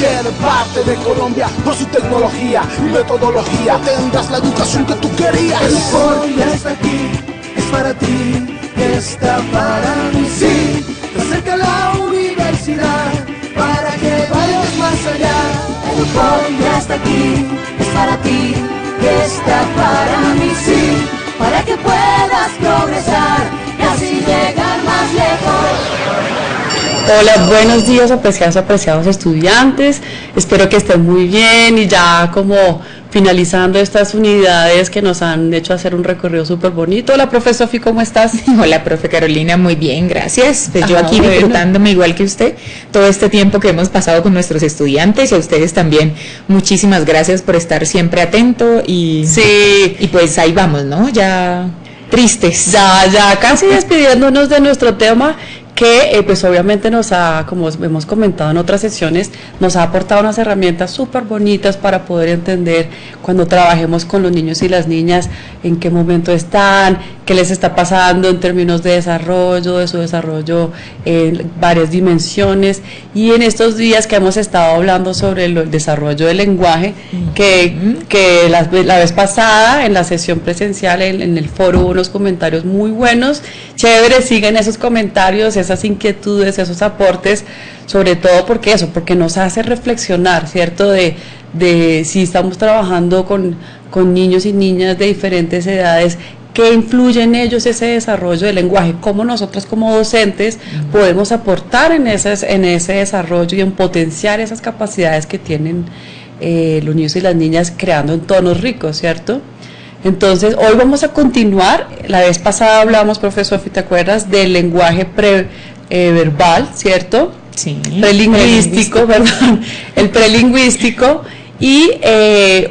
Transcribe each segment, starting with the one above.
tiene parte de Colombia por su tecnología y metodología. Tendrás la educación que tú querías. El foro ya está aquí, es para ti, está para mí. Sí, te acerca la universidad para que vayas más allá. El foro ya está aquí, es para ti, está para mí. Sí, para que puedas progresar y así llegar más lejos. Hola, buenos días, apreciados estudiantes. Espero que estén muy bien y ya como finalizando estas unidades que nos han hecho hacer un recorrido súper bonito. Hola, profe Sofi, ¿cómo estás? Hola, profe Carolina, muy bien, gracias. Pues yo aquí bueno, disfrutándome igual que usted todo este tiempo que hemos pasado con nuestros estudiantes y a ustedes también. Muchísimas gracias por estar siempre atento y, sí, y pues ahí vamos, ¿no? Ya tristes. Ya casi despidiéndonos de nuestro tema, que pues obviamente nos ha, como hemos comentado en otras sesiones, nos ha aportado unas herramientas súper bonitas para poder entender cuando trabajemos con los niños y las niñas en qué momento están, qué les está pasando en términos de su desarrollo en varias dimensiones. Y en estos días que hemos estado hablando sobre el desarrollo del lenguaje, que la vez pasada en la sesión presencial en el foro hubo unos comentarios muy buenos, chévere, sigan esos comentarios, esas inquietudes, esos aportes, sobre todo porque nos hace reflexionar, ¿cierto? De si estamos trabajando con niños y niñas de diferentes edades, qué influye en ellos ese desarrollo del lenguaje, cómo nosotros como docentes podemos aportar en ese desarrollo y en potenciar esas capacidades que tienen los niños y las niñas creando entornos ricos, ¿cierto? Entonces, hoy vamos a continuar. La vez pasada hablamos, profesor, ¿te acuerdas? Del lenguaje verbal, ¿cierto? Sí. Prelingüístico, perdón, el prelingüístico. Y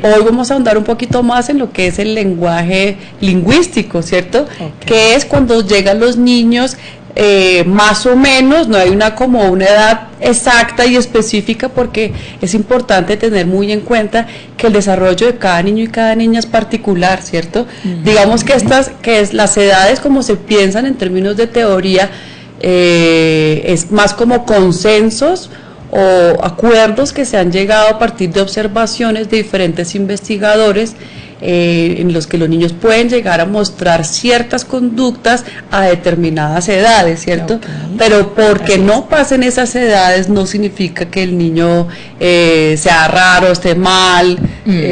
hoy vamos a ahondar un poquito más en lo que es el lenguaje lingüístico, ¿cierto? Okay. Que es cuando llegan los niños, más o menos, no hay una edad exacta y específica, porque es importante tener muy en cuenta que el desarrollo de cada niño y cada niña es particular, ¿cierto? Digamos que las edades, como se piensan en términos de teoría, es más como consensos o acuerdos que se han llegado a partir de observaciones de diferentes investigadores, en los que los niños pueden llegar a mostrar ciertas conductas a determinadas edades, ¿cierto? Okay. Pero porque no pasen esas edades no significa que el niño sea raro, esté mal,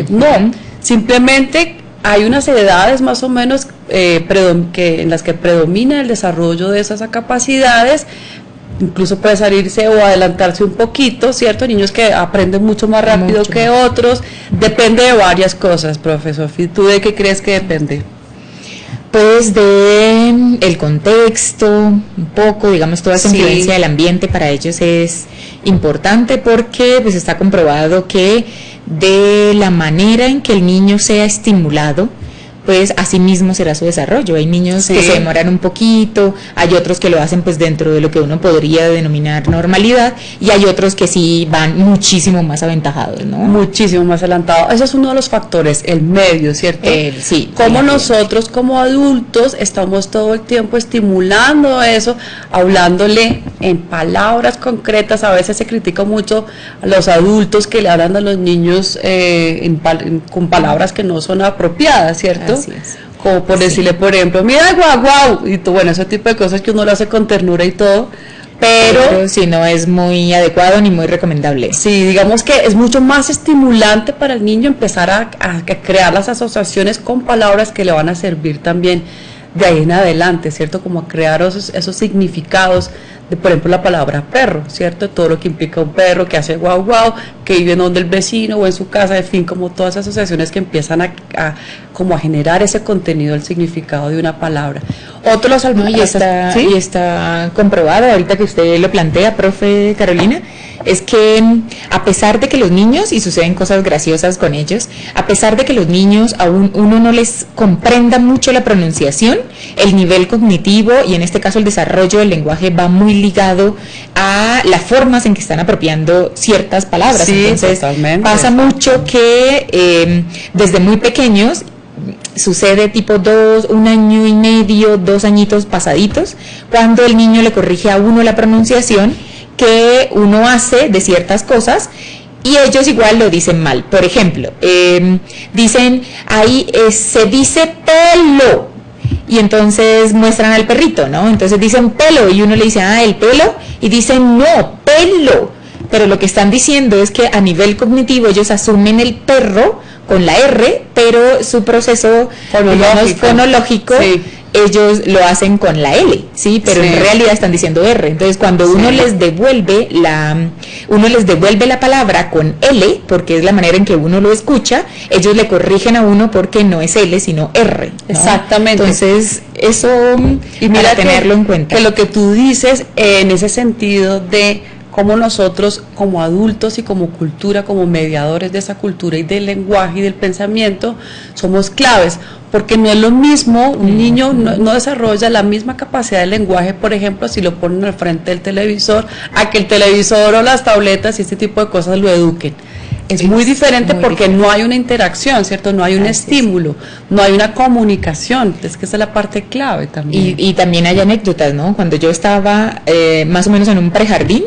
no, simplemente hay unas edades más o menos en las que predomina el desarrollo de esas capacidades. Incluso puede salirse o adelantarse un poquito, ¿cierto? Niños que aprenden mucho más rápido que otros. Depende de varias cosas, profesor. ¿Tú de qué crees que depende? Pues de el contexto, un poco, digamos, toda esa influencia del ambiente para ellos es importante, porque pues está comprobado que de la manera en que el niño sea estimulado, pues así mismo será su desarrollo. Hay niños que se demoran un poquito, hay otros que lo hacen pues dentro de lo que uno podría denominar normalidad, y hay otros que sí van muchísimo más aventajados, ¿no? Muchísimo más adelantado. Ese es uno de los factores, el medio, ¿cierto? Sí. Como nosotros como adultos estamos todo el tiempo estimulando eso, hablándole en palabras concretas. A veces se critica mucho a los adultos que le hablan a los niños con palabras que no son apropiadas, ¿cierto? Así es. Como por decirle, por ejemplo, mira, guau, y bueno, ese tipo de cosas que uno lo hace con ternura y todo, pero si no es muy adecuado ni muy recomendable. Sí, digamos que es mucho más estimulante para el niño empezar a crear las asociaciones con palabras que le van a servir también de ahí en adelante, ¿cierto? Como a crear esos significados de, por ejemplo, la palabra perro, ¿cierto? Todo lo que implica un perro que hace guau, que vive en donde el vecino o en su casa, en fin, como todas esas asociaciones que empiezan a generar ese contenido, el significado de una palabra. Otros y está comprobado, ahorita que usted lo plantea, profe Carolina, es que a pesar de que los niños, y suceden cosas graciosas con ellos, a pesar de que los niños aún uno no les comprenda mucho la pronunciación, el nivel cognitivo y en este caso el desarrollo del lenguaje va muy ligado a las formas en que están apropiando ciertas palabras. Sí, entonces totalmente. Pasa mucho que desde muy pequeños, sucede tipo 1 año y medio, 2 añitos pasaditos, cuando el niño le corrige a uno la pronunciación que uno hace de ciertas cosas, y ellos igual lo dicen mal. Por ejemplo, dicen ahí se dice pelo, y entonces muestran al perrito, ¿no? Entonces dicen pelo y uno le dice, el pelo, y dicen no, pelo. Pero lo que están diciendo es que a nivel cognitivo ellos asumen el perro con la R, pero su proceso fonológico sí, ellos lo hacen con la L, ¿sí? Pero sí, en realidad están diciendo R. Entonces cuando uno les devuelve la palabra con L, porque es la manera en que uno lo escucha, ellos le corrigen a uno porque no es L, sino R, ¿no? Exactamente. Entonces eso, y mira, para tenerlo en cuenta. Que lo que tú dices en ese sentido de cómo nosotros como adultos y como cultura, como mediadores de esa cultura y del lenguaje y del pensamiento, somos claves, porque no es lo mismo, un niño no desarrolla la misma capacidad de lenguaje, por ejemplo, si lo ponen al frente del televisor, a que el televisor o las tabletas y este tipo de cosas lo eduquen. Es muy diferente porque no hay una interacción, ¿cierto? No hay un estímulo, no hay una comunicación, es que esa es la parte clave también. Y también hay anécdotas, ¿no? Cuando yo estaba más o menos en un prejardín,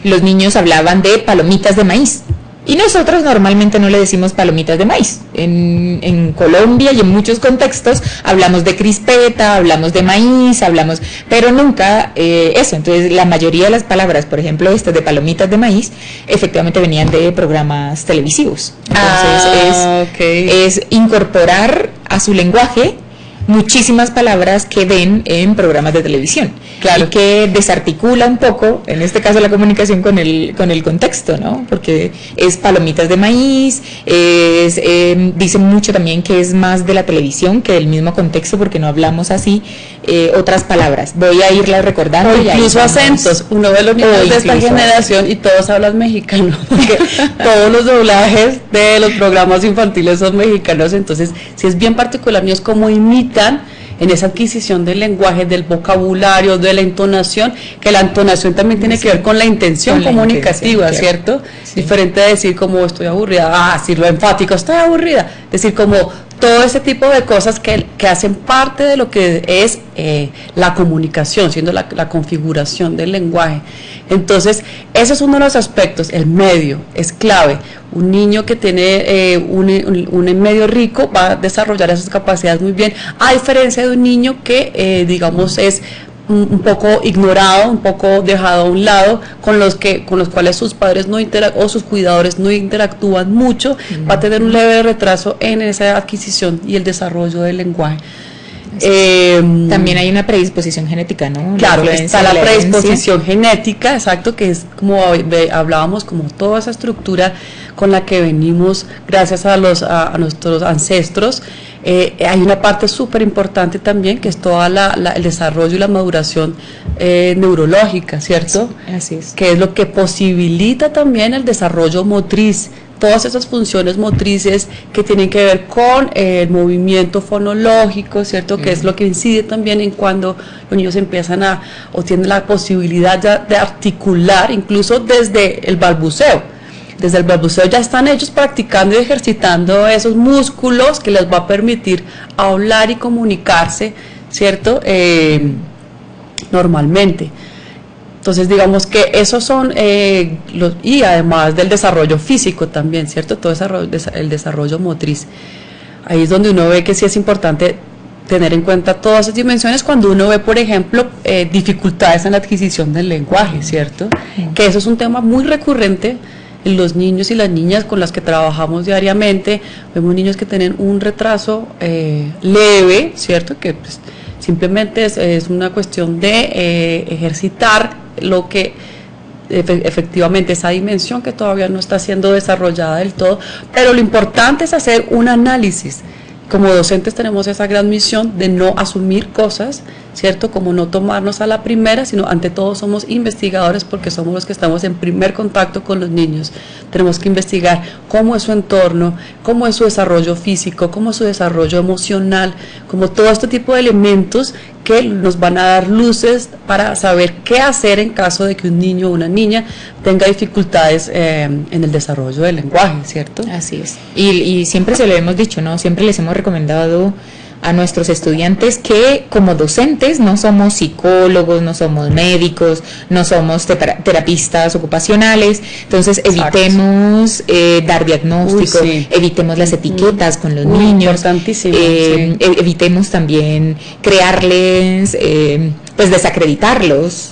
los niños hablaban de palomitas de maíz. Y nosotros normalmente no le decimos palomitas de maíz. En Colombia y en muchos contextos hablamos de crispeta, hablamos de maíz, pero nunca eso. Entonces la mayoría de las palabras, por ejemplo estas de palomitas de maíz, efectivamente venían de programas televisivos. Entonces es incorporar a su lenguaje muchísimas palabras que ven en programas de televisión, claro, y que desarticula un poco, en este caso la comunicación con el contexto, ¿no? Porque es palomitas de maíz, dicen mucho también que es más de la televisión que del mismo contexto, porque no hablamos así otras palabras. Voy a irlas recordando. O incluso acentos, uno ve los niños de esta generación y todos hablan mexicano, porque todos los doblajes de los programas infantiles son mexicanos, entonces sí es bien particular, niños como imitan en esa adquisición del lenguaje, del vocabulario, de la entonación, que la entonación también tiene que ver con la intención comunicativa, ¿cierto? Sí. Diferente de decir como estoy aburrida, decirlo enfático, estoy aburrida, decir como todo ese tipo de cosas que hacen parte de lo que es la comunicación, siendo la configuración del lenguaje. Entonces, ese es uno de los aspectos, el medio es clave. Un niño que tiene un medio rico va a desarrollar esas capacidades muy bien, a diferencia de un niño que, digamos, es un poco ignorado, un poco dejado a un lado, con los cuales sus padres o sus cuidadores no interactúan mucho, va a tener un leve retraso en esa adquisición y el desarrollo del lenguaje. También hay una predisposición genética, ¿no? Claro, está la predisposición genética, exacto, que es como hablábamos, como toda esa estructura con la que venimos gracias a nuestros ancestros. Hay una parte súper importante también, que es todo el desarrollo y la maduración neurológica, ¿cierto? Sí, así es. Que es lo que posibilita también el desarrollo motriz, todas esas funciones motrices que tienen que ver con el movimiento fonológico, ¿cierto? Que es lo que incide también en cuando los niños empiezan o tienen la posibilidad ya de articular, incluso desde el balbuceo. Desde el balbuceo ya están ellos practicando y ejercitando esos músculos que les va a permitir hablar y comunicarse, ¿cierto? Normalmente. Entonces, digamos que esos son y además del desarrollo físico también, ¿cierto? Todo el desarrollo motriz. Ahí es donde uno ve que sí es importante tener en cuenta todas esas dimensiones cuando uno ve, por ejemplo, dificultades en la adquisición del lenguaje, ¿cierto? Que eso es un tema muy recurrente en los niños y las niñas con las que trabajamos diariamente. Vemos niños que tienen un retraso leve, ¿cierto? Que pues, simplemente es una cuestión de ejercitar lo que efectivamente esa dimensión que todavía no está siendo desarrollada del todo, pero lo importante es hacer un análisis. Como docentes tenemos esa gran misión de no asumir cosas, ¿cierto? Como no tomarnos a la primera, sino ante todo somos investigadores porque somos los que estamos en primer contacto con los niños. Tenemos que investigar cómo es su entorno, cómo es su desarrollo físico, cómo es su desarrollo emocional, como todo este tipo de elementos que nos van a dar luces para saber qué hacer en caso de que un niño o una niña tenga dificultades en el desarrollo del lenguaje, ¿cierto? Así es. Y siempre se lo hemos dicho, ¿no? Siempre les hemos recomendado a nuestros estudiantes que como docentes no somos psicólogos, no somos médicos, no somos terapistas ocupacionales, entonces evitemos dar diagnósticos, evitemos las etiquetas con los niños, evitemos también crearles, pues desacreditarlos,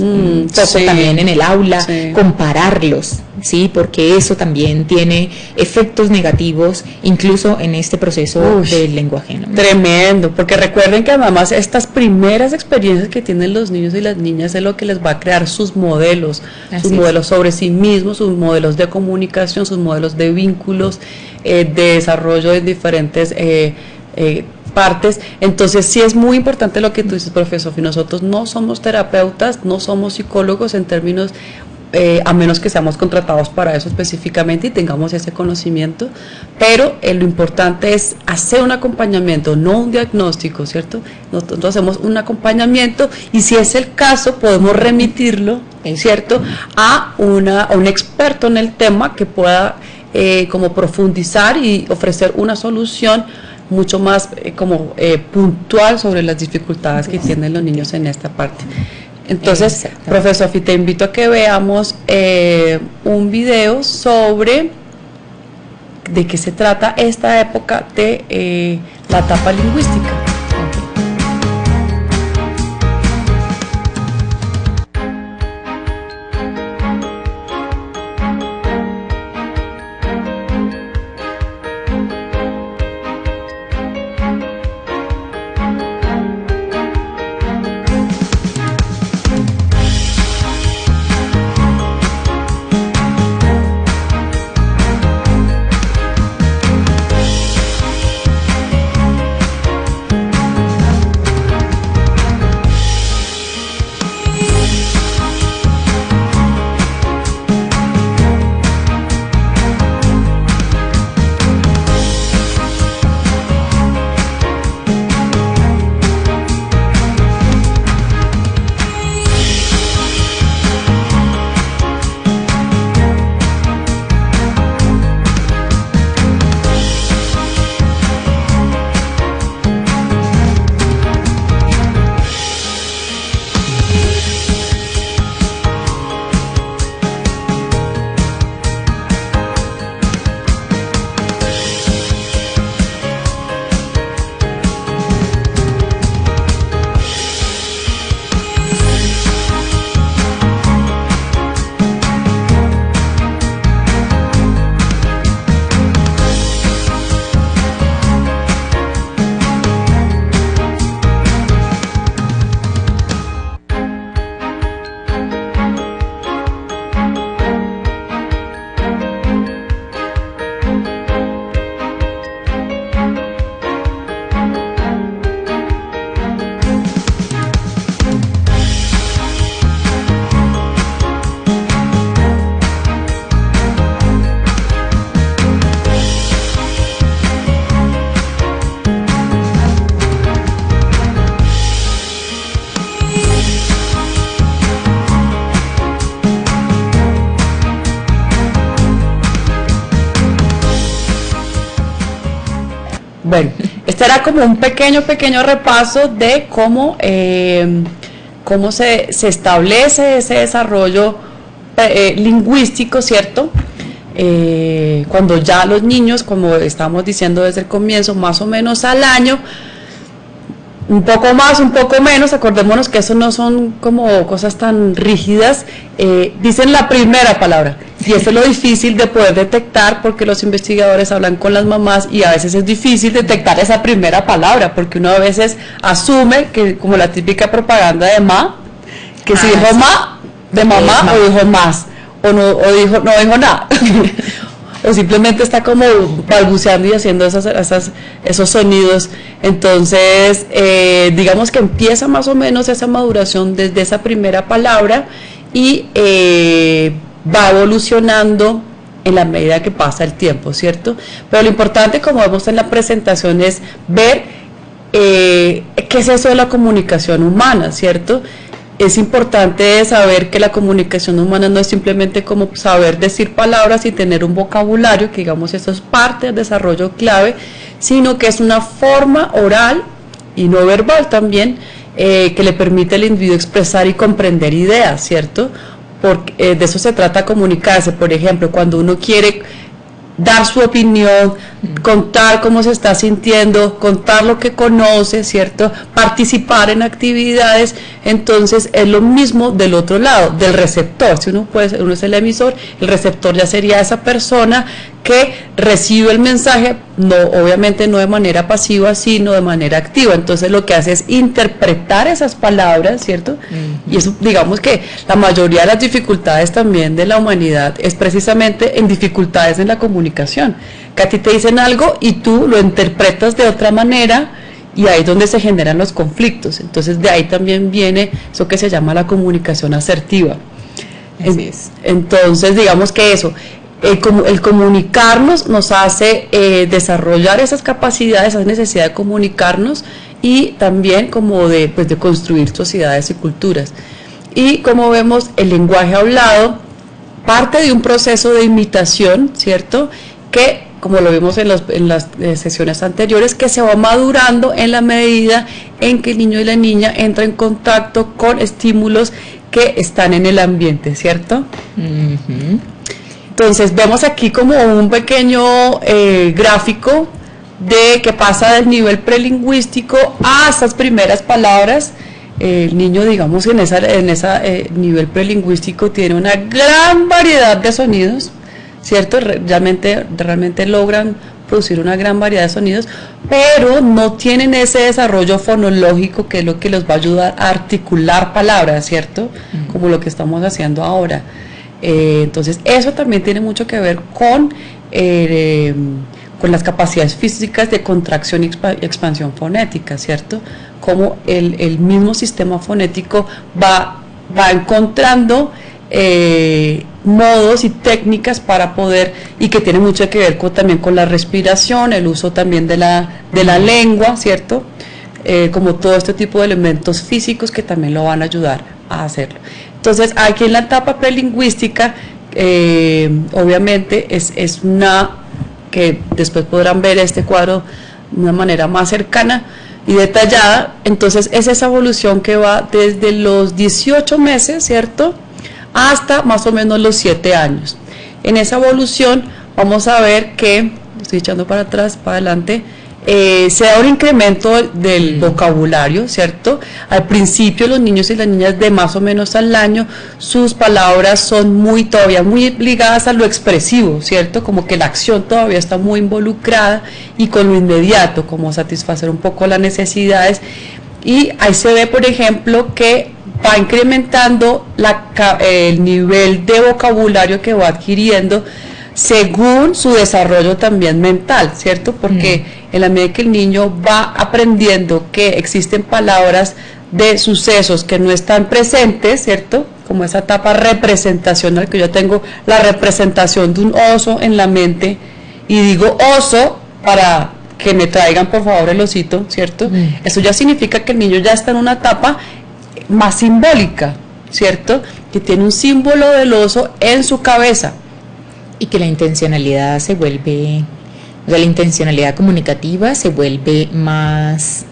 también en el aula, compararlos, ¿sí? Porque eso también tiene efectos negativos, incluso en este proceso del lenguaje, ¿no? Tremendo, porque recuerden que además estas primeras experiencias que tienen los niños y las niñas es lo que les va a crear sus modelos, modelos sobre sí mismos, sus modelos de comunicación, sus modelos de vínculos, de desarrollo en diferentes partes. Entonces sí es muy importante lo que tú dices, profesor, y nosotros no somos terapeutas, no somos psicólogos en términos, a menos que seamos contratados para eso específicamente y tengamos ese conocimiento, pero lo importante es hacer un acompañamiento, no un diagnóstico, ¿cierto? Nosotros hacemos un acompañamiento y si es el caso podemos remitirlo, ¿cierto?, a un experto en el tema que pueda como profundizar y ofrecer una solución mucho más puntual sobre las dificultades que tienen los niños en esta parte. Entonces, profesor Sofi, te invito a que veamos un video sobre de qué se trata esta época de la etapa lingüística. Bueno, este era como un pequeño repaso de cómo se establece ese desarrollo lingüístico, ¿cierto? Cuando ya los niños, como estamos diciendo desde el comienzo, más o menos al año, un poco más, un poco menos, acordémonos que eso no son como cosas tan rígidas, dicen la primera palabra, y eso es lo difícil de poder detectar, porque los investigadores hablan con las mamás y a veces es difícil detectar esa primera palabra, porque uno a veces asume que, como la típica propaganda de ma, que si dijo ma, de mamá, o dijo más, o no dijo nada. O simplemente está como balbuceando y haciendo esos sonidos. Entonces, digamos que empieza más o menos esa maduración desde esa primera palabra y va evolucionando en la medida que pasa el tiempo, ¿cierto? Pero lo importante, como vemos en la presentación, es ver qué es eso de la comunicación humana, ¿cierto? Es importante saber que la comunicación humana no es simplemente como saber decir palabras y tener un vocabulario, que digamos eso es parte del desarrollo clave, sino que es una forma oral y no verbal también, que le permite al individuo expresar y comprender ideas, ¿cierto? Porque de eso se trata comunicarse. Por ejemplo, cuando uno quiere dar su opinión, contar cómo se está sintiendo, contar lo que conoce, ¿cierto? Participar en actividades, entonces es lo mismo del otro lado, del receptor. Si uno es el emisor, el receptor ya sería esa persona que recibe el mensaje, no, obviamente no de manera pasiva, sino de manera activa. Entonces lo que hace es interpretar esas palabras, ¿cierto? Y eso, digamos que la mayoría de las dificultades también de la humanidad es precisamente en dificultades en la comunicación, que a ti te dicen algo y tú lo interpretas de otra manera, y ahí es donde se generan los conflictos. Entonces de ahí también viene eso que se llama la comunicación asertiva. Así es. Entonces digamos que eso, el comunicarnos nos hace desarrollar esas capacidades, esa necesidad de comunicarnos, y también como de construir sociedades y culturas. Y como vemos, el lenguaje hablado parte de un proceso de imitación, ¿cierto?, que, como lo vimos en las sesiones anteriores, que se va madurando en la medida en que el niño y la niña entran en contacto con estímulos que están en el ambiente, ¿cierto? Entonces vemos aquí como un pequeño gráfico de que pasa del nivel prelingüístico a esas primeras palabras. El niño, digamos, en ese nivel prelingüístico tiene una gran variedad de sonidos, ¿cierto? Realmente logran producir una gran variedad de sonidos, pero no tienen ese desarrollo fonológico que es lo que los va a ayudar a articular palabras, ¿cierto? Como lo que estamos haciendo ahora. Entonces eso también tiene mucho que ver con las capacidades físicas de contracción y expansión fonética, ¿cierto? Como el mismo sistema fonético va encontrando modos y técnicas para poder, y que tiene mucho que ver también con la respiración, el uso también de la lengua, ¿cierto? Como todo este tipo de elementos físicos que también lo van a ayudar a hacerlo. Entonces, aquí en la etapa prelingüística, obviamente es una, que después podrán ver este cuadro de una manera más cercana y detallada. Entonces es esa evolución que va desde los 18 meses, ¿cierto?, hasta más o menos los 7 años. En esa evolución vamos a ver que, estoy echando para atrás, para adelante, se da un incremento del vocabulario, ¿cierto? Al principio los niños y las niñas de más o menos al año, sus palabras son todavía muy ligadas a lo expresivo, ¿cierto? Como que la acción todavía está muy involucrada, y con lo inmediato, como satisfacer un poco las necesidades. Y ahí se ve, por ejemplo, que va incrementando el nivel de vocabulario que va adquiriendo según su desarrollo también mental, ¿cierto? Porque en la medida que el niño va aprendiendo que existen palabras de sucesos que no están presentes, ¿cierto? Como esa etapa representacional, que yo tengo la representación de un oso en la mente y digo oso para que me traigan por favor el osito, ¿cierto? Eso ya significa que el niño ya está en una etapa más simbólica, ¿cierto? Que tiene un símbolo del oso en su cabeza. Y que la intencionalidad se vuelve, o sea, la intencionalidad comunicativa se vuelve más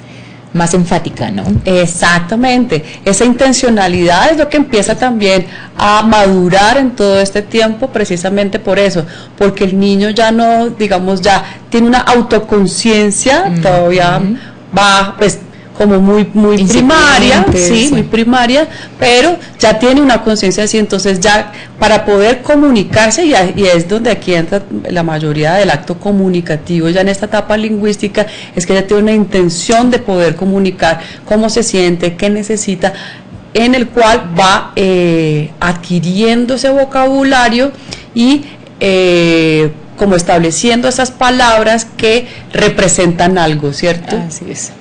enfática, ¿no? Exactamente, esa intencionalidad es lo que empieza también a madurar en todo este tiempo, precisamente por eso, porque el niño ya no, digamos, ya tiene una autoconciencia, todavía va, pues, como muy primaria, sí, muy primaria, pero ya tiene una conciencia así. Entonces ya para poder comunicarse, y es donde aquí entra la mayoría del acto comunicativo, ya en esta etapa lingüística, es que ya tiene una intención de poder comunicar cómo se siente, qué necesita, en el cual va adquiriendo ese vocabulario y como estableciendo esas palabras que representan algo, ¿cierto? Así es.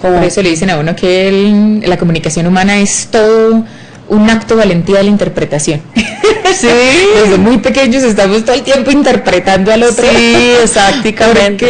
Por eso le dicen a uno que la comunicación humana es todo un acto de valentía de la interpretación. Sí. Desde muy pequeños estamos todo el tiempo interpretando al otro. Sí, exactamente.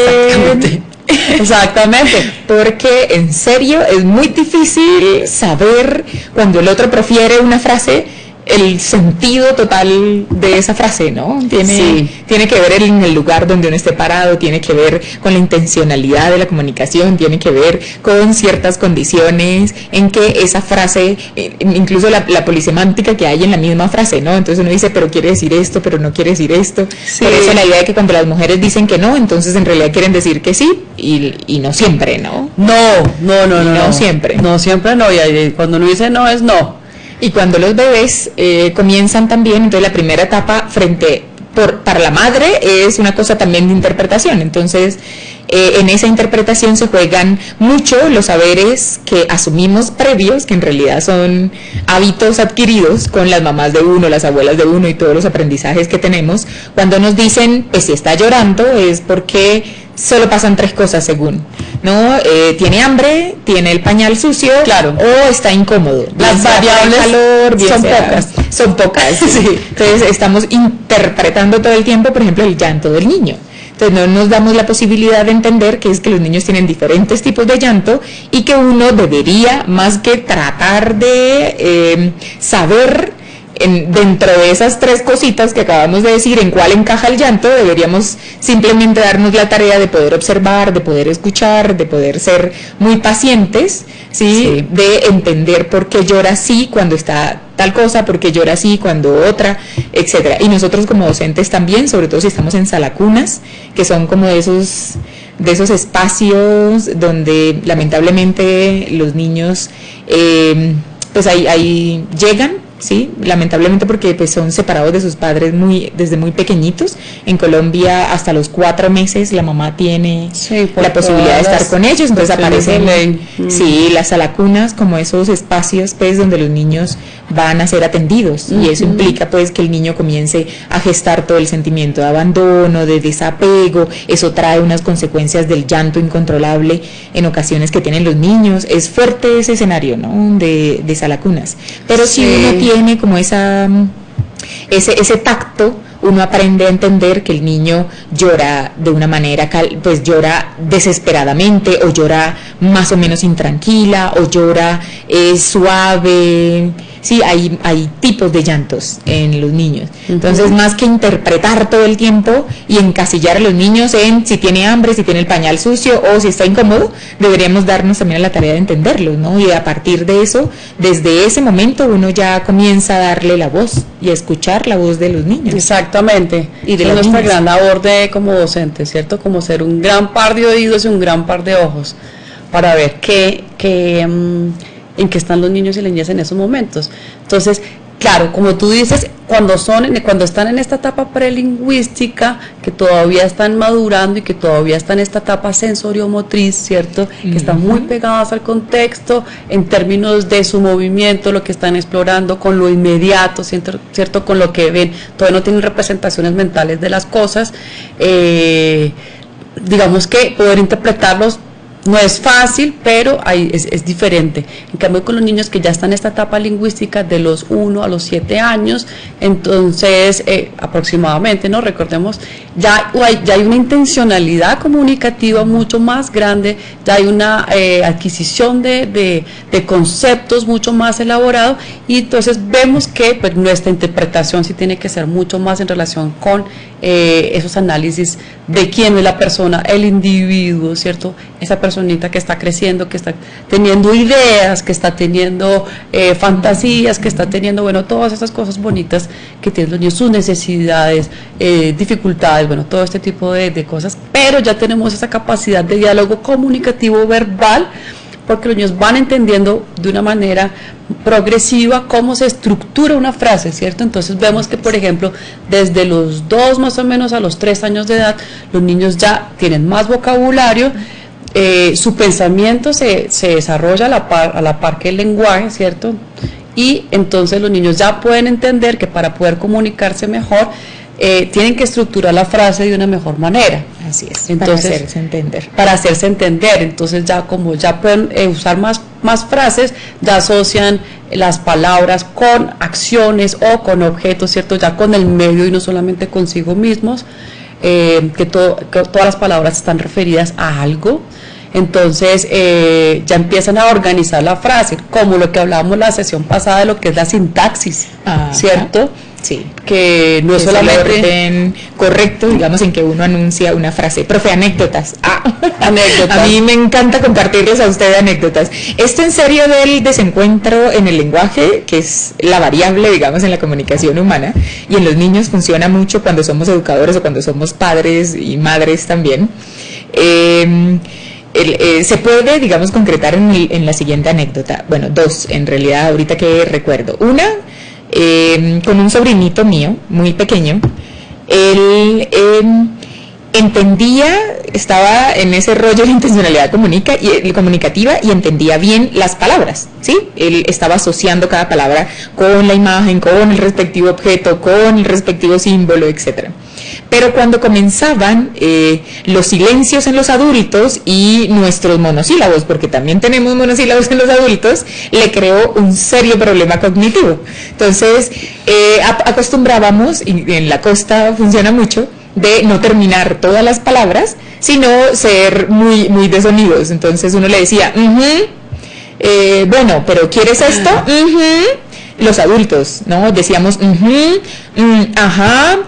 Exactamente, porque en serio es muy difícil saber cuando el otro profiere una frase el sentido total de esa frase, ¿no? Tiene que ver en el lugar donde uno esté parado, tiene que ver con la intencionalidad de la comunicación, tiene que ver con ciertas condiciones en que esa frase, incluso la polisemántica que hay en la misma frase, ¿no? Entonces uno dice, pero quiere decir esto, pero no quiere decir esto. Sí. Por eso la idea de que cuando las mujeres dicen que no, entonces en realidad quieren decir que sí, y no siempre, ¿no? No siempre. No siempre no, y cuando uno dice no es no. Y cuando los bebés comienzan también, entonces la primera etapa para la madre es una cosa también de interpretación. Entonces, en esa interpretación se juegan mucho los saberes que asumimos previos, que en realidad son hábitos adquiridos con las mamás de uno, las abuelas de uno y todos los aprendizajes que tenemos. Cuando nos dicen, pues si está llorando es porque solo pasan 3 cosas según, ¿no? Tiene hambre, tiene el pañal sucio, claro, o está incómodo. Las variables calor, son pocas. Sí. Entonces estamos interpretando todo el tiempo, por ejemplo, el llanto del niño. Entonces no nos damos la posibilidad de entender que es que los niños tienen diferentes tipos de llanto y que uno debería, más que tratar de saber dentro de esas 3 cositas que acabamos de decir en cuál encaja el llanto, deberíamos simplemente darnos la tarea de poder observar, de poder escuchar, de poder ser muy pacientes, ¿sí? De entender por qué llora así cuando está tal cosa, por qué llora así cuando otra, etcétera. Y nosotros como docentes también, sobre todo si estamos en salacunas, que son como de esos espacios donde lamentablemente los niños pues ahí llegan, sí, lamentablemente porque pues son separados de sus padres desde muy pequeñitos. En Colombia hasta los 4 meses la mamá tiene la posibilidad de estar con ellos, entonces aparecen las salacunas como esos espacios pues donde los niños van a ser atendidos, y eso implica pues que el niño comience a gestar todo el sentimiento de abandono, de desapego. Eso trae unas consecuencias del llanto incontrolable en ocasiones que tienen los niños. Es fuerte ese escenario, ¿no? de salacunas, pero si uno tiene como ese tacto, uno aprende a entender que el niño llora de una manera, pues llora desesperadamente, o llora más o menos intranquila, o llora suave. Sí, hay tipos de llantos en los niños. Entonces, más que interpretar todo el tiempo y encasillar a los niños en si tiene hambre, si tiene el pañal sucio o si está incómodo, deberíamos darnos también a la tarea de entenderlos, ¿no? Y a partir de eso, desde ese momento, uno ya comienza a darle la voz y a escuchar la voz de los niños. Exactamente. Y de nuestra gran labor como docente, ¿cierto? Como ser un gran par de oídos y un gran par de ojos para ver en qué están los niños y las niñas en esos momentos. Entonces, claro, como tú dices, cuando están en esta etapa prelingüística, que todavía están madurando y que todavía están en esta etapa sensoriomotriz, ¿cierto? Que están muy pegadas al contexto en términos de su movimiento, lo que están explorando, con lo inmediato, ¿cierto? Con lo que ven, todavía no tienen representaciones mentales de las cosas. Digamos que poder interpretarlos no es fácil, pero es diferente. En cambio, con los niños que ya están en esta etapa lingüística de los 1 a los 7 años, entonces aproximadamente, ¿no? Recordemos, ya hay una intencionalidad comunicativa mucho más grande, ya hay una adquisición de conceptos mucho más elaborado, y entonces vemos que pues, nuestra interpretación sí tiene que ser mucho más en relación con esos análisis de quién es la persona, el individuo, ¿cierto? Esa personita que está creciendo, que está teniendo ideas, que está teniendo fantasías, que está teniendo, bueno, todas esas cosas bonitas que tienen los niños, sus necesidades, dificultades, bueno, todo este tipo de cosas, pero ya tenemos esa capacidad de diálogo comunicativo verbal, porque los niños van entendiendo de una manera progresiva cómo se estructura una frase, ¿cierto? Entonces vemos que, por ejemplo, desde los 2 más o menos a los 3 años de edad, los niños ya tienen más vocabulario, su pensamiento se desarrolla a la par que el lenguaje, ¿cierto? Y entonces los niños ya pueden entender que para poder comunicarse mejor, tienen que estructurar la frase de una mejor manera. Así es, entonces, para hacerse entender. Entonces ya como ya pueden usar más frases, ya asocian las palabras con acciones o con objetos, ¿cierto? Ya con el medio y no solamente consigo mismos, que todas las palabras están referidas a algo. Entonces ya empiezan a organizar la frase, como lo que hablábamos la sesión pasada de lo que es la sintaxis, ¿cierto? Sí, que no es solamente el orden correcto, digamos, en que uno anuncia una frase. Profe, anécdotas. Anécdotas. A mí me encanta compartirles a ustedes anécdotas. Esto en serio del desencuentro en el lenguaje, que es la variable, digamos, en la comunicación humana, y en los niños funciona mucho cuando somos educadores o cuando somos padres y madres también. Se puede, digamos, concretar en la siguiente anécdota. Bueno, dos, en realidad, ahorita que recuerdo. Una, con un sobrinito mío, muy pequeño, él entendía, estaba en ese rollo de intencionalidad comunicativa y entendía bien las palabras, ¿sí? Él estaba asociando cada palabra con la imagen, con el respectivo objeto, con el respectivo símbolo, etcétera. Pero cuando comenzaban los silencios en los adultos y nuestros monosílabos, porque también tenemos monosílabos en los adultos, le creó un serio problema cognitivo. Entonces, acostumbrábamos, y en la costa funciona mucho, de no terminar todas las palabras, sino ser muy, muy de sonidos. Entonces uno le decía, bueno, pero ¿quieres esto? Los adultos, ¿no? Decíamos, ajá,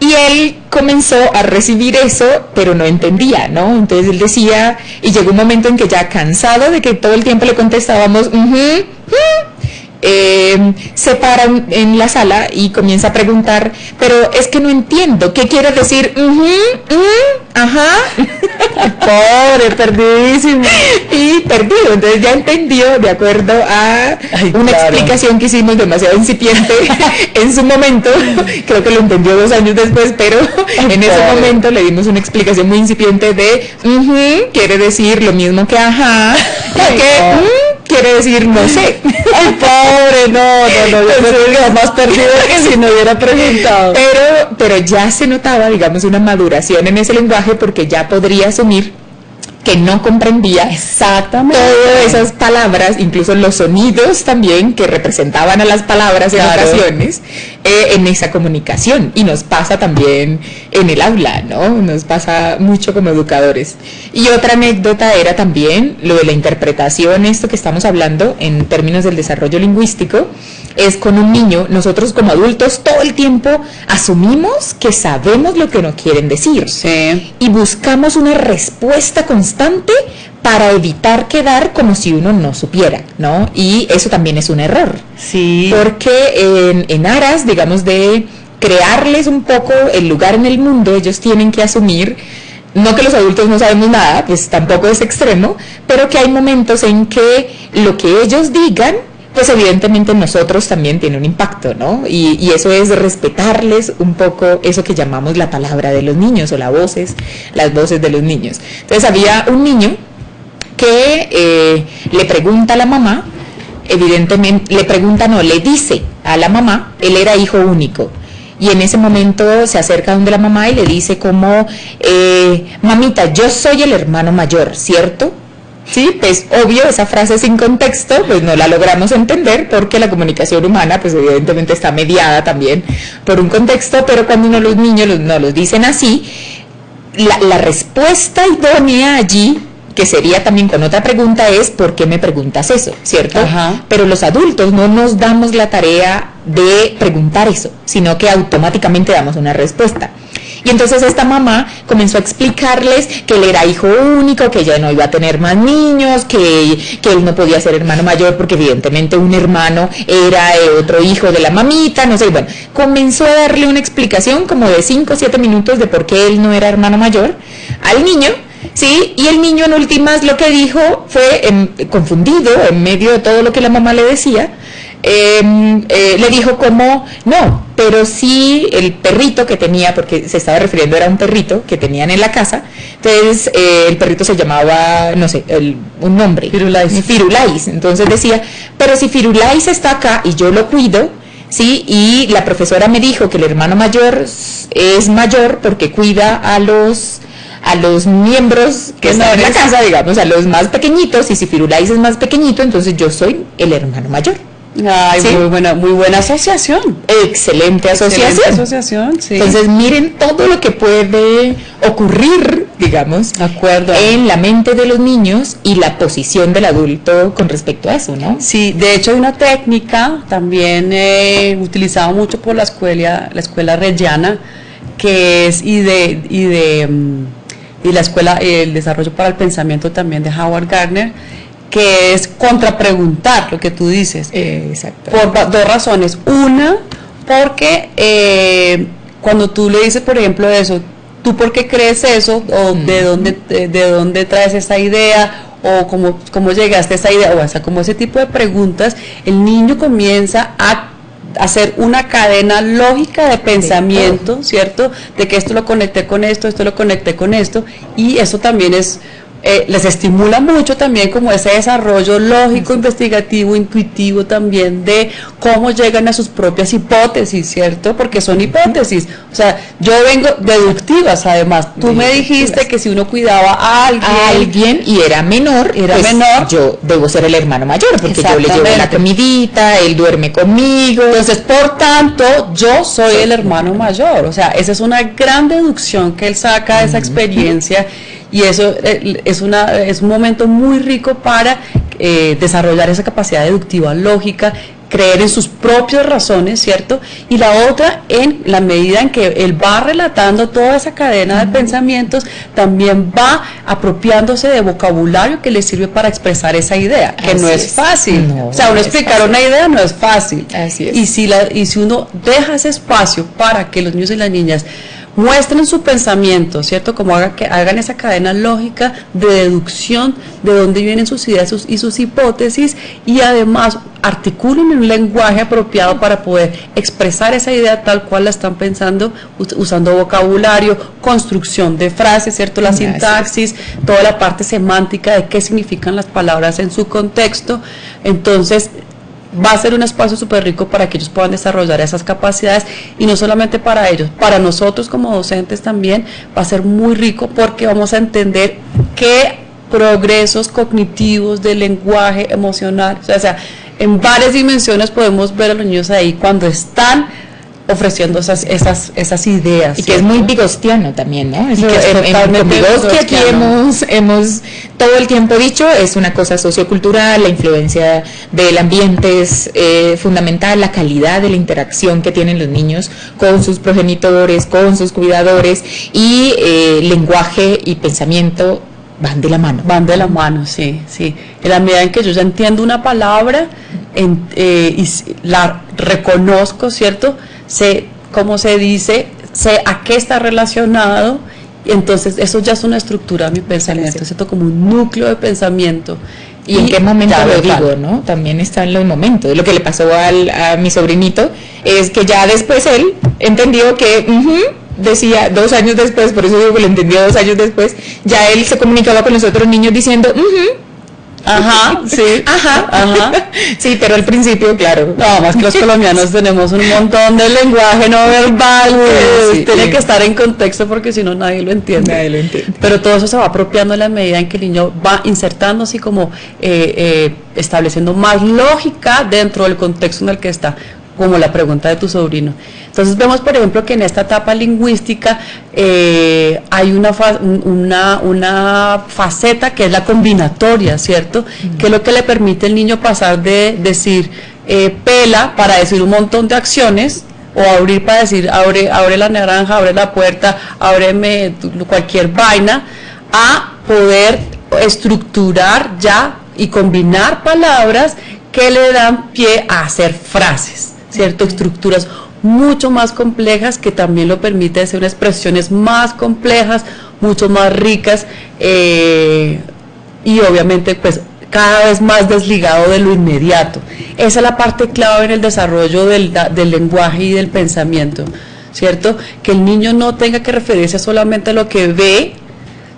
y él comenzó a recibir eso, pero no entendía, ¿no? Entonces él decía, y llegó un momento en que ya cansado de que todo el tiempo le contestábamos, se para en la sala y comienza a preguntar, pero es que no entiendo, ¿qué quiere decir? Ajá. Pobre, perdidísimo. Y perdido, entonces ya entendió, de acuerdo a una explicación que hicimos demasiado incipiente en su momento, creo que lo entendió 2 años después, pero en ese momento le dimos una explicación muy incipiente de quiere decir lo mismo que ajá, y que quiere decir no sé. Ay, pobre, no, yo creo que más perdido que si no hubiera preguntado. Pero ya se notaba, digamos, una maduración en ese lenguaje, porque ya podría asumir que no comprendía exactamente todas esas palabras, incluso los sonidos también que representaban a las palabras en ocasiones, en esa comunicación. Y nos pasa también en el aula, ¿no? Nos pasa mucho como educadores. Y otra anécdota era también lo de la interpretación, esto que estamos hablando en términos del desarrollo lingüístico, es con un niño. Nosotros como adultos todo el tiempo asumimos que sabemos lo que nos quieren decir, sí, y buscamos una respuesta constante para evitar quedar como si uno no supiera, ¿no? Y eso también es un error, sí, porque en aras, digamos, de crearles un poco el lugar en el mundo, ellos tienen que asumir, no que los adultos no sabemos nada, pues tampoco es extremo, pero que hay momentos en que lo que ellos digan, pues evidentemente nosotros también tiene un impacto, ¿no? Y eso es respetarles un poco eso que llamamos la palabra de los niños o las voces de los niños. Entonces había un niño que le pregunta a la mamá, evidentemente, le dice a la mamá, él era hijo único. Y en ese momento se acerca donde la mamá y le dice como, mamita, yo soy el hermano mayor, ¿cierto? Sí, pues obvio, esa frase sin contexto, pues no la logramos entender, porque la comunicación humana, pues evidentemente está mediada también por un contexto, pero cuando los niños no los dicen así, la respuesta idónea allí, que sería también con otra pregunta, es ¿por qué me preguntas eso? ¿Cierto? Ajá. Pero los adultos no nos damos la tarea de preguntar eso, sino que automáticamente damos una respuesta. Y entonces esta mamá comenzó a explicarles que él era hijo único, que ella no iba a tener más niños, que él no podía ser hermano mayor porque evidentemente un hermano era otro hijo de la mamita, no sé, bueno, comenzó a darle una explicación como de 5 o 7 minutos de por qué él no era hermano mayor al niño, ¿sí? Y el niño en últimas lo que dijo fue, confundido en medio de todo lo que la mamá le decía, le dijo como, no, pero sí el perrito que tenía, porque se estaba refiriendo, era un perrito que tenían en la casa, entonces el perrito se llamaba, no sé, un nombre, Firulais, entonces decía, pero si Firulais está acá y yo lo cuido, sí, y la profesora me dijo que el hermano mayor es mayor porque cuida a los miembros que están en la casa, digamos, a los más pequeñitos, y si Firulais es más pequeñito, entonces yo soy el hermano mayor. Ay, ¿sí? muy buena asociación. Excelente asociación. Excelente asociación, sí. Entonces miren todo lo que puede ocurrir digamos, acuerdo, en la mente de los niños y la posición del adulto con respecto a eso, ¿no? Sí, de hecho hay una técnica también utilizada mucho por la escuela reggiana, que es y la escuela el desarrollo para el pensamiento también de Howard Gardner, que es contrapreguntar lo que tú dices. Exacto. Por dos razones. Una, porque cuando tú le dices, por ejemplo, eso, ¿tú por qué crees eso? ¿O de dónde traes esa idea? ¿O cómo llegaste a esa idea? O sea, como ese tipo de preguntas, el niño comienza a hacer una cadena lógica de pensamiento, ¿cierto? De que esto lo conecté con esto lo conecté con esto, y eso también les estimula mucho también como ese desarrollo lógico, investigativo, intuitivo también de cómo llegan a sus propias hipótesis, ¿cierto? Porque son hipótesis, o sea, yo vengo deductivas además, tú me dijiste que si uno cuidaba a alguien y era menor, yo debo ser el hermano mayor, porque yo le llevo la comidita, él duerme conmigo, entonces por tanto yo soy el hermano mayor, o sea, esa es una gran deducción que él saca de esa experiencia. Y eso es un momento muy rico para desarrollar esa capacidad deductiva lógica, creer en sus propias razones, ¿cierto? Y la otra, en la medida en que él va relatando toda esa cadena de pensamientos, también va apropiándose de vocabulario que le sirve para expresar esa idea, que no es fácil. O sea, uno explicar una idea no es fácil. Así es. Y si uno deja ese espacio para que los niños y las niñas muestren su pensamiento, ¿cierto? Como hagan esa cadena lógica de deducción de dónde vienen sus ideas y sus hipótesis, y además articulen un lenguaje apropiado para poder expresar esa idea tal cual la están pensando, usando vocabulario, construcción de frases, ¿cierto? La sintaxis, toda la parte semántica de qué significan las palabras en su contexto. Entonces, va a ser un espacio súper rico para que ellos puedan desarrollar esas capacidades, y no solamente para ellos, para nosotros como docentes también va a ser muy rico, porque vamos a entender qué progresos cognitivos del lenguaje emocional, o sea, en varias dimensiones podemos ver a los niños ahí cuando están ofreciendo esas ideas. Y que es muy vigostiano también, ¿no? Y que es en Vygotsky aquí hemos todo el tiempo dicho, es una cosa sociocultural, la influencia del ambiente es fundamental, la calidad de la interacción que tienen los niños con sus progenitores, con sus cuidadores, y lenguaje y pensamiento van de la mano. Van de la mano, sí. En la medida en que yo ya entiendo una palabra y la reconozco, ¿cierto? Sé cómo se dice, sé a qué está relacionado, y entonces eso ya es una estructura de mi pensamiento, ¿cierto? Como un núcleo de pensamiento. ¿Y en qué momento lo digo, no? También está en los momentos. Lo que le pasó a mi sobrinito es que ya después él entendió que decía 2 años después, por eso digo que lo entendió 2 años después, ya él se comunicaba con los otros niños diciendo ajá, sí, ajá. Sí, pero al principio, claro. No, más que los colombianos tenemos un montón de lenguaje no verbal, tiene que estar en contexto porque si no nadie lo entiende. Pero todo eso se va apropiando en la medida en que el niño va insertando, así como estableciendo más lógica dentro del contexto en el que está, como la pregunta de tu sobrino. Entonces vemos, por ejemplo, que en esta etapa lingüística hay una faceta que es la combinatoria, ¿cierto? Que es lo que le permite al niño pasar de decir pela para decir un montón de acciones, o abrir para decir abre la naranja, abre la puerta, ábreme cualquier vaina, a poder estructurar ya y combinar palabras que le dan pie a hacer frases, ¿cierto? Estructuras mucho más complejas que también lo permite hacer unas expresiones más complejas, mucho más ricas, y obviamente pues cada vez más desligado de lo inmediato. Esa es la parte clave en el desarrollo del lenguaje y del pensamiento, ¿cierto? Que el niño no tenga que referirse solamente a lo que ve,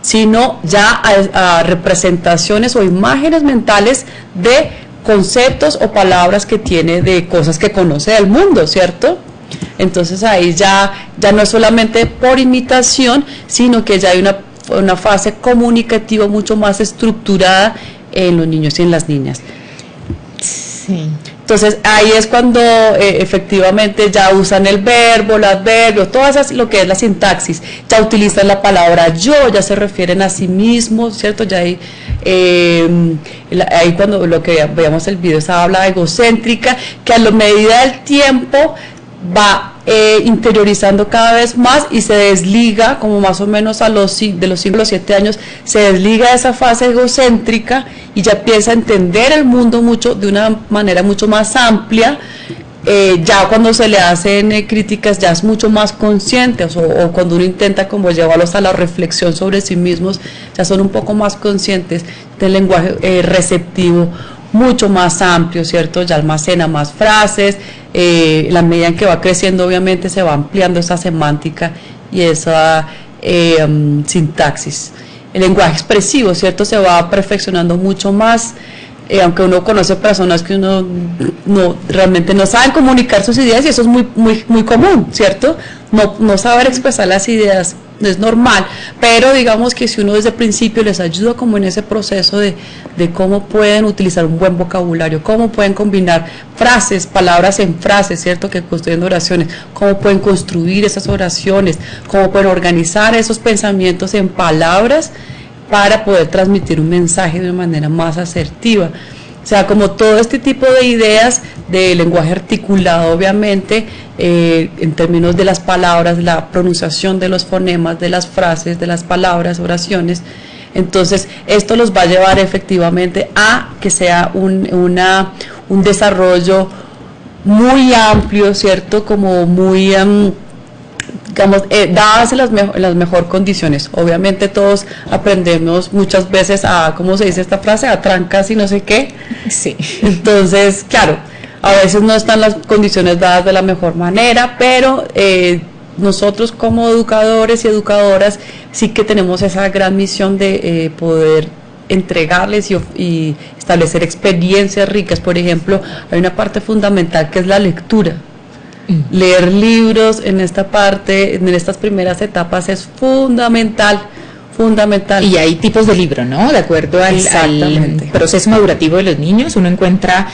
sino ya a representaciones o imágenes mentales de conceptos o palabras que tiene de cosas que conoce del mundo, ¿cierto? Entonces ahí ya no es solamente por imitación, sino que ya hay una fase comunicativa mucho más estructurada en los niños y en las niñas. Sí. Entonces ahí es cuando efectivamente ya usan el verbo, el adverbio, todo eso, lo que es la sintaxis, ya utilizan la palabra yo, ya se refieren a sí mismos, ¿cierto? Ya ahí cuando lo que veamos el video, esa habla egocéntrica, que a la medida del tiempo va interiorizando cada vez más y se desliga, como más o menos de los 5 a los 7 años, se desliga de esa fase egocéntrica y ya empieza a entender el mundo de una manera mucho más amplia. Ya cuando se le hacen críticas ya es mucho más consciente, o cuando uno intenta como llevarlos a la reflexión sobre sí mismos, ya son un poco más conscientes del lenguaje receptivo, mucho más amplio, ¿cierto? Ya almacena más frases, la medida en que va creciendo obviamente se va ampliando esa semántica y esa sintaxis. El lenguaje expresivo, ¿cierto? Se va perfeccionando mucho más, aunque uno conoce personas que uno realmente no saben comunicar sus ideas, y eso es muy común, ¿cierto? No saber expresar las ideas es normal, pero digamos que si uno desde el principio les ayuda como en ese proceso de cómo pueden utilizar un buen vocabulario, cómo pueden combinar frases, palabras en frases, ¿cierto? Que construyen oraciones, cómo pueden construir esas oraciones, cómo pueden organizar esos pensamientos en palabras para poder transmitir un mensaje de una manera más asertiva. O sea, como todo este tipo de ideas de lenguaje articulado, obviamente, en términos de las palabras, la pronunciación de los fonemas, de las frases, de las palabras, oraciones. Entonces, esto los va a llevar efectivamente a que sea un desarrollo muy amplio, ¿cierto? Como muy... digamos, dadas las mejor condiciones. Obviamente todos aprendemos muchas veces a, ¿cómo se dice esta frase? A trancas y no sé qué. Sí. Entonces, claro, a veces no están las condiciones dadas de la mejor manera, pero nosotros como educadores y educadoras sí que tenemos esa gran misión de poder entregarles y establecer experiencias ricas. Por ejemplo, hay una parte fundamental que es la lectura. Leer libros en esta parte, en estas primeras etapas es fundamental. Y hay tipos de libro, ¿no? De acuerdo al proceso madurativo de los niños, uno encuentra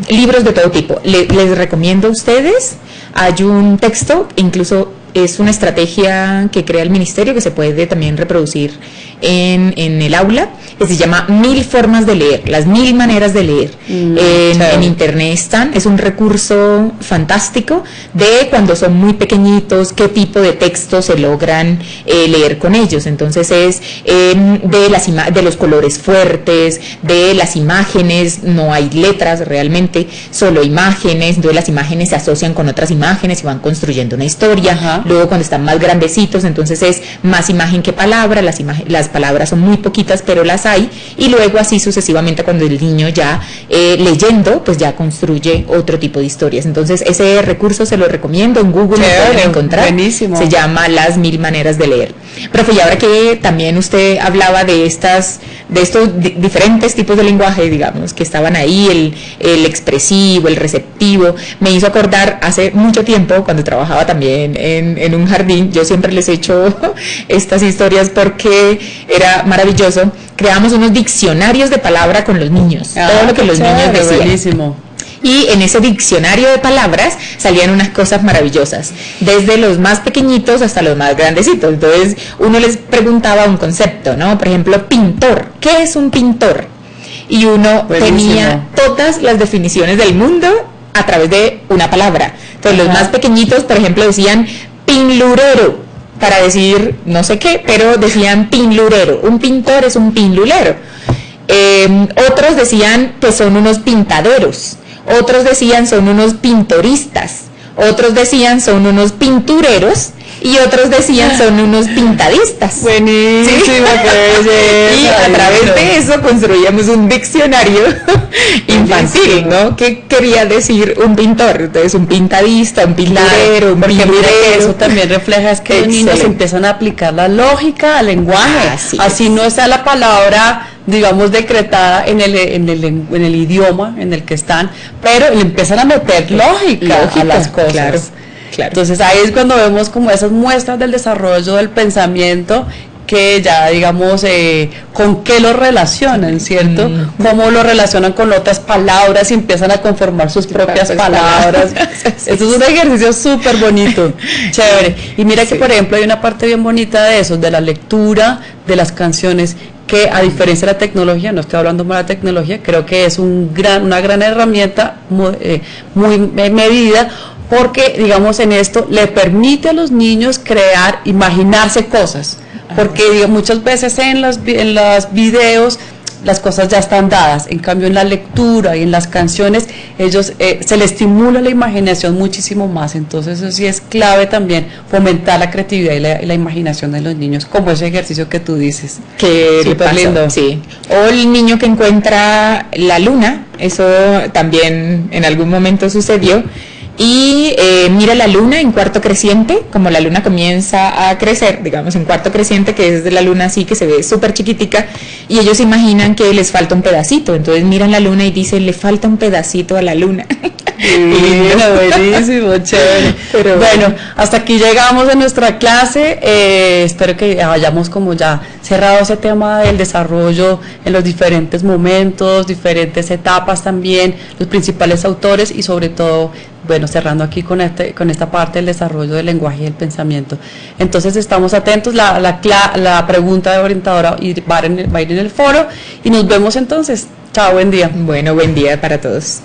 libros de todo tipo. Les recomiendo a ustedes, hay un texto, incluso es una estrategia que crea el ministerio, que se puede también reproducir en el aula, que se llama 1000 formas de leer, las 1000 maneras de leer. En internet están, es un recurso fantástico de cuando son muy pequeñitos, qué tipo de textos se logran leer con ellos. Entonces es de los colores fuertes, de las imágenes, no hay letras realmente, solo imágenes, entonces las imágenes se asocian con otras imágenes y van construyendo una historia. Ajá. Luego cuando están más grandecitos, entonces es más imagen que palabra, las palabras son muy poquitas, pero las hay, y luego así sucesivamente cuando el niño ya leyendo, pues ya construye otro tipo de historias. Entonces ese recurso se lo recomiendo, en Google lo pueden encontrar. Buenísimo. Se llama Las 1000 maneras de leer. Profe, y ahora que también usted hablaba de estos diferentes tipos de lenguaje, digamos, que estaban ahí, el expresivo, el receptivo, me hizo acordar hace mucho tiempo, cuando trabajaba también en un jardín, yo siempre les echo estas historias porque era maravilloso. Creamos unos diccionarios de palabra con los niños, todo lo que los niños decían. Buenísimo. Y en ese diccionario de palabras salían unas cosas maravillosas, desde los más pequeñitos hasta los más grandecitos. Entonces uno les preguntaba un concepto, ¿no? Por ejemplo, pintor. ¿Qué es un pintor? Y uno tenía todas las definiciones del mundo a través de una palabra. Entonces los más pequeñitos, por ejemplo, decían pinlurero, para decir no sé qué, pero decían pinlurero. Un pintor es un pinlulero. Otros decían que son unos pintaderos. Otros decían son unos pintoristas, otros decían son unos pintureros y otros decían son unos pintadistas. Buenísimo, ¿sí? Y a través de eso construíamos un diccionario infantil, ¿no? ¿Qué quería decir un pintor? Entonces un pintadista, un pinturero, un pinturero. Mira que eso también refleja es que los niños empiezan a aplicar la lógica al lenguaje. Así no está la palabra, digamos, decretada en el idioma en el que están, pero le empiezan a meter lógica a las cosas. Claro. Entonces ahí es cuando vemos como esas muestras del desarrollo del pensamiento que ya digamos con qué lo relacionan, ¿cierto? Cómo lo relacionan con otras palabras y empiezan a conformar sus propias palabras. Eso es un ejercicio súper bonito, chévere. Y mira que por ejemplo hay una parte bien bonita de eso, de la lectura, de las canciones, que a diferencia de la tecnología, no estoy hablando mal de la tecnología, creo que es una gran herramienta muy medida, porque digamos en esto le permite a los niños crear, imaginarse cosas, porque muchas veces en los videos las cosas ya están dadas, en cambio en la lectura y en las canciones ellos se les estimula la imaginación muchísimo más, entonces eso sí es clave también, fomentar la creatividad y la imaginación de los niños, como ese ejercicio que tú dices, que súper lindo. Sí. O el niño que encuentra la luna, eso también en algún momento sucedió, y mira la luna en cuarto creciente, como la luna comienza a crecer, digamos en cuarto creciente, que es de la luna así que se ve súper chiquitica, y ellos imaginan que les falta un pedacito, entonces miran la luna y dicen, le falta un pedacito a la luna. Buenísimo, chévere. Pero bueno, hasta aquí llegamos en nuestra clase. Espero que hayamos como ya cerrado ese tema del desarrollo en los diferentes momentos, diferentes etapas también, los principales autores y sobre todo, bueno, cerrando aquí con esta parte del desarrollo del lenguaje y del pensamiento. Entonces estamos atentos, la pregunta de orientadora va a ir en el foro y nos vemos entonces. Chao, buen día. Bueno, buen día para todos.